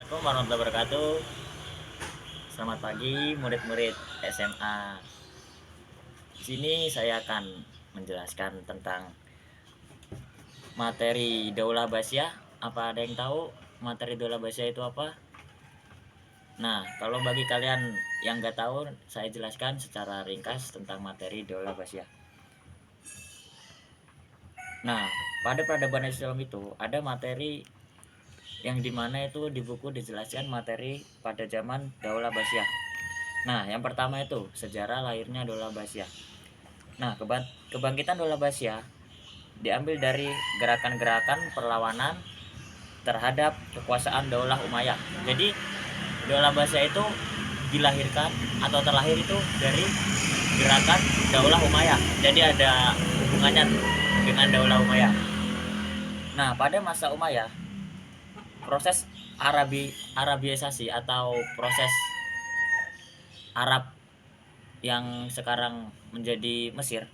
Assalamualaikum warahmatullahi wabarakatuh. Selamat pagi murid-murid SMA. Di sini saya akan menjelaskan tentang materi Daulah Basyah. Apa ada yang tahu materi Daulah Basyah itu apa? Nah, kalau bagi kalian yang nggak tahu, saya jelaskan secara ringkas tentang materi Daulah Basyah. Nah, pada peradaban Islam itu ada materi yang dimana itu di buku dijelaskan materi pada zaman Daulah Basyah. Nah, yang pertama itu sejarah lahirnya Daulah Basyah. Nah, kebangkitan Daulah Basyah diambil dari gerakan-gerakan perlawanan terhadap kekuasaan Daulah Umayyah. Jadi, Daulah Basyah itu dilahirkan atau terlahir itu dari gerakan Daulah Umayyah. Jadi ada hubungannya dengan Daulah Umayyah. Nah, pada masa Umayyah, proses Arabiisasi atau proses Arab yang sekarang menjadi Mesir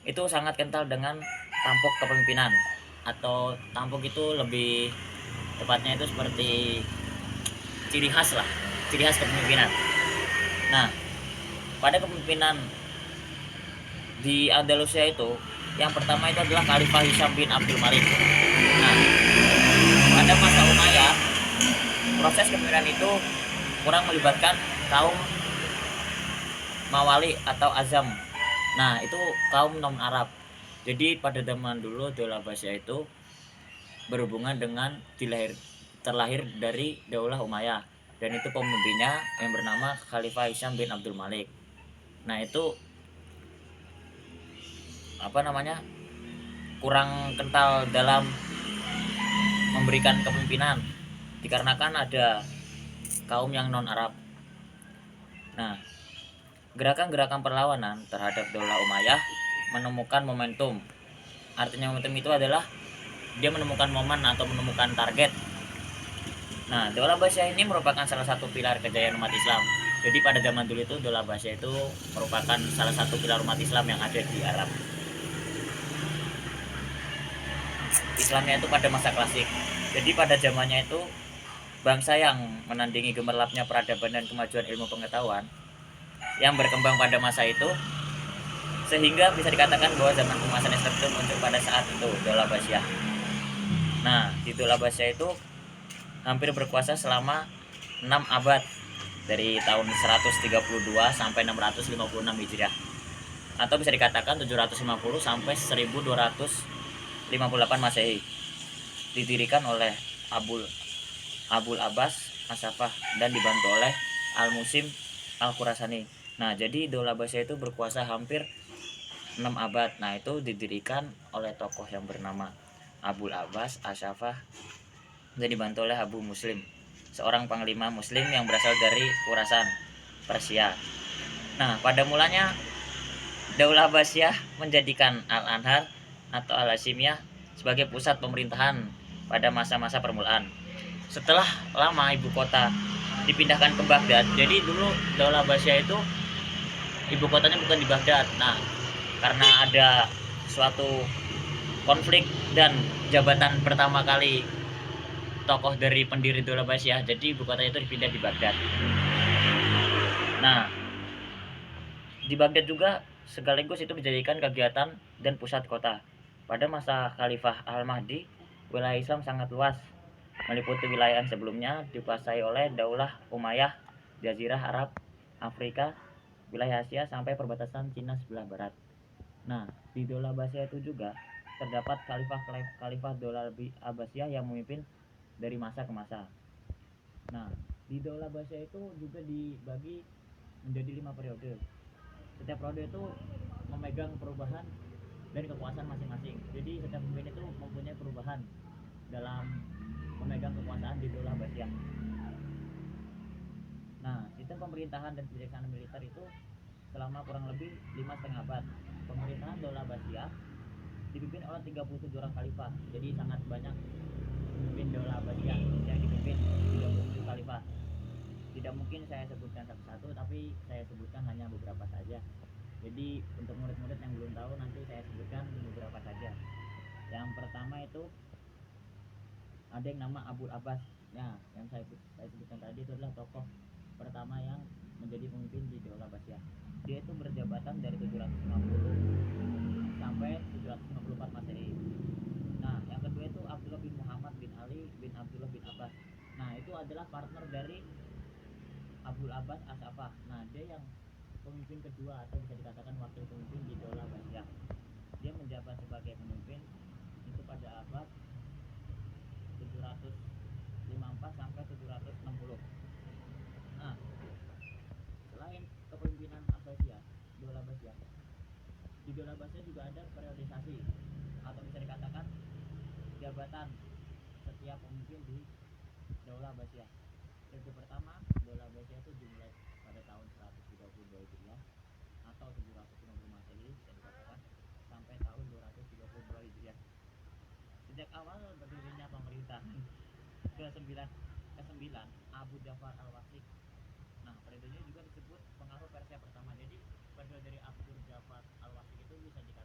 itu sangat kental dengan tampuk kepemimpinan, atau tampuk itu lebih tepatnya itu seperti ciri khas lah, ciri khas kepemimpinan. Nah, pada kepemimpinan di Andalusia itu yang pertama itu adalah Khalifah Hisham bin Abdul Malik. Nah, pada masa Umayyah proses kepemimpinan itu kurang melibatkan kaum Mawali atau Azam. Nah, itu kaum non Arab. Jadi pada zaman dulu Daulah Basyah itu berhubungan dengan terlahir dari Daulah Umayyah, dan itu pemimpinnya yang bernama Khalifah Hisham bin Abdul Malik. Nah, itu apa namanya, kurang kental dalam memberikan kepemimpinan dikarenakan ada kaum yang non Arab. Nah, gerakan-gerakan perlawanan terhadap Daulah Umayyah menemukan momentum. Artinya momentum itu adalah dia menemukan momen atau menemukan target. Nah, Daulah Basyah ini merupakan salah satu pilar kejayaan umat Islam. Jadi pada zaman dulu itu Daulah Basyah itu merupakan salah satu pilar umat Islam yang ada di Arab. Islamnya itu pada masa klasik. Jadi pada zamannya itu bangsa yang menandingi gemerlapnya peradaban dan kemajuan ilmu pengetahuan yang berkembang pada masa itu, sehingga bisa dikatakan bahwa zaman kemasan Islam itu muncul pada saat itu Daulah Basyah. Nah, di Daulah Basyah itu hampir berkuasa selama 6 abad, dari tahun 132 sampai 656 Hijriah, atau bisa dikatakan 750 sampai 1258 Masehi. Didirikan oleh Abul Abul Abbas Asafah dan dibantu oleh Al-Musim Al-Khurasani. Nah, jadi Daulah Basyah itu berkuasa hampir 6 abad. Nah, itu didirikan oleh tokoh yang bernama Abul Abbas Asafah dan dibantu oleh Abu Muslim, seorang panglima muslim yang berasal dari Khurasan, Persia. Nah, pada mulanya Daulah Basyah menjadikan Al-Anhar atau Al-Hasimiyah sebagai pusat pemerintahan pada masa-masa permulaan. Setelah lama ibu kota dipindahkan ke Baghdad. Jadi dulu Daulah Basyah itu ibu kotanya bukan di Baghdad. Nah, karena ada suatu konflik dan jabatan pertama kali tokoh dari pendiri Daulah Basyah, jadi ibu kotanya itu dipindah di Baghdad. Nah, di Baghdad juga sekaligus itu dijadikan kegiatan dan pusat kota. Pada masa Khalifah Al-Mahdi, wilayah Islam sangat luas, meliputi wilayah yang sebelumnya dikuasai oleh Daulah Umayyah, Jazirah Arab, Afrika, wilayah Asia sampai perbatasan Cina sebelah barat. Nah, di Daulah Basyah itu juga terdapat khalifah Daulah Abbasiyah yang memimpin dari masa ke masa. Nah, di Daulah Basyah itu juga dibagi menjadi 5 periode. Setiap periode itu memegang perubahan dan kekuasaan masing-masing. Jadi setiap pemimpin itu mempunyai perubahan dalam memegang kekuasaan di Daulah Basyah. Nah, sistem pemerintahan dan kebijaksanaan militer itu selama kurang lebih 5,5 abad. Pemerintahan Daulah Basyah dipimpin oleh 37 orang khalifah. Jadi sangat banyak pemimpin Daulah Basyah yang dipimpin 37 khalifah. Tidak mungkin saya sebutkan satu-satu, tapi saya sebutkan hanya beberapa saja. Jadi untuk murid-murid yang belum tahu, nanti saya sebutkan beberapa saja. Yang pertama itu ada yang nama Abul Abbas. Ya, yang saya 750 sampai 754 Masehi. Nah, yang kedua itu Abdullah bin Muhammad bin Ali bin Abdullah bin Abbas. Nah, itu adalah partner dari Abdul Abbas As-Safah. Nah, dia yang pemimpin kedua atau bisa dikatakan wakil pemimpin di Daulah Abbasiyah. Dia menjabat sebagai pemimpin itu pada abad 754 sampai 760. Nah, selain kepemimpinan Abbasiyah, Daulah Abbasiyah, di Daulah Abbasiyah juga ada periodisasi atau bisa dikatakan jabatan setiap pemimpin di Daulah Abbasiyah. Periode pertama Daulah Abbasiyah itu dimulai pada tahun 132 Hijriah atau 750 Masehi bisa dikatakan sampai tahun 232 Hijriah. Sejak awal berdirinya pemerintahan ke-9 Abu Ja'far al-Wasik. Nah, periodenya juga disebut pengaruh Persia pertama. Jadi periode dari Abdul Ja'far al-Wasik itu bisa dikatakan